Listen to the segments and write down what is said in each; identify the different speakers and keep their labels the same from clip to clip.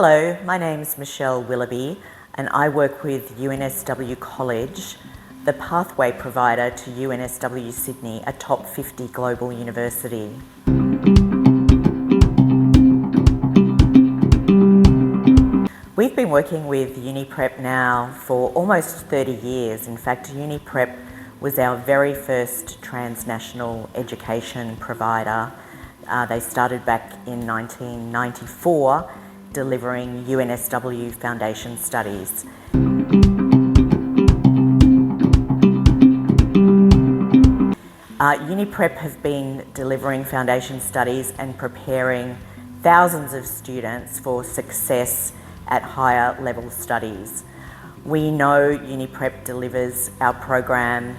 Speaker 1: Hello, my name's Michelle Wiloughby and I work with UNSW College, the pathway provider to UNSW Sydney, a top 50 global university. We've been working with Uniprep now for almost 30 years. In fact, Uniprep was our very first transnational education provider. They started back in 1994, delivering UNSW foundation studies. Uniprep have been delivering foundation studies and preparing thousands of students for success at higher level studies. We know Uniprep delivers our program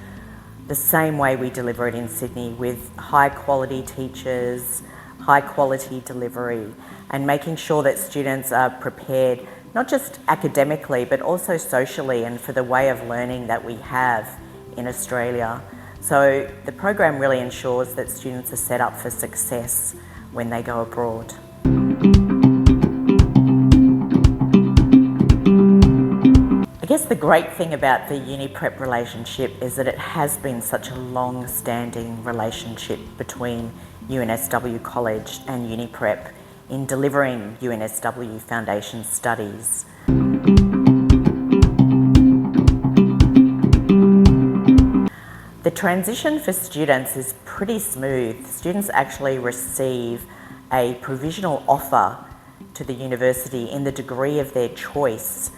Speaker 1: the same way we deliver it in Sydney, with high quality teachers, high quality delivery, and making sure that students are prepared not just academically but also socially and for the way of learning that we have in Australia. So the program really ensures that students are set up for success when they go abroad. I guess the great thing about the Uniprep relationship is that it has been such a long-standing relationship between UNSW College and Uniprep in delivering UNSW foundation studies. The transition for students is pretty smooth. Students actually receive a provisional offer to the university in the degree of their choice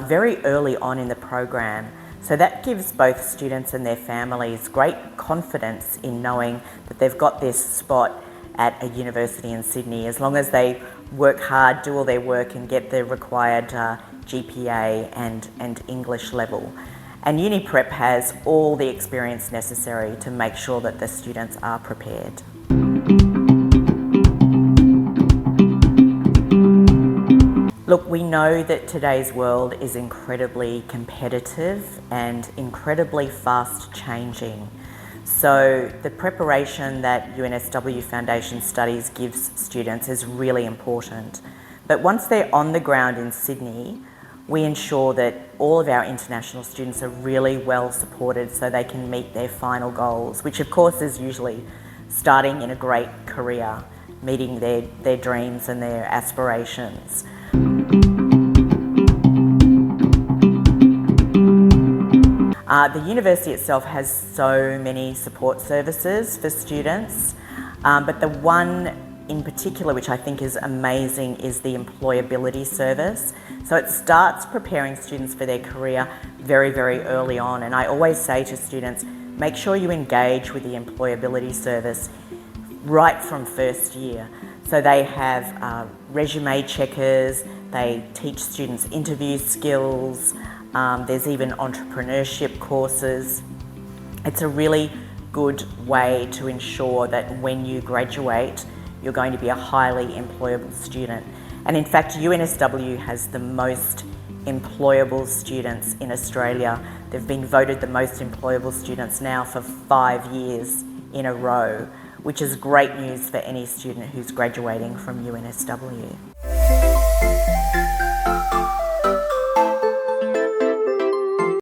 Speaker 1: very early on in the program. So that gives both students and their families great confidence in knowing that they've got this spot at a university in Sydney, as long as they work hard, do all their work and get the required GPA and English level. And Uniprep has all the experience necessary to make sure that the students are prepared. Look, we know that today's world is incredibly competitive and incredibly fast changing. So the preparation that UNSW Foundation Studies gives students is really important. But once they're on the ground in Sydney, we ensure that all of our international students are really well supported so they can meet their final goals, which of course is usually starting in a great career, meeting their dreams and their aspirations. The university itself has so many support services for students, but the one in particular which I think is amazing is the employability service. So it starts preparing students for their career very, very early on, and I always say to students, make sure you engage with the employability service right from first year. So they have resume checkers, they teach students interview skills, there's even entrepreneurship courses. It's a really good way to ensure that when you graduate, you're going to be a highly employable student. And in fact, UNSW has the most employable students in Australia. They've been voted the most employable students now for 5 years in a row, which is great news for any student who's graduating from UNSW.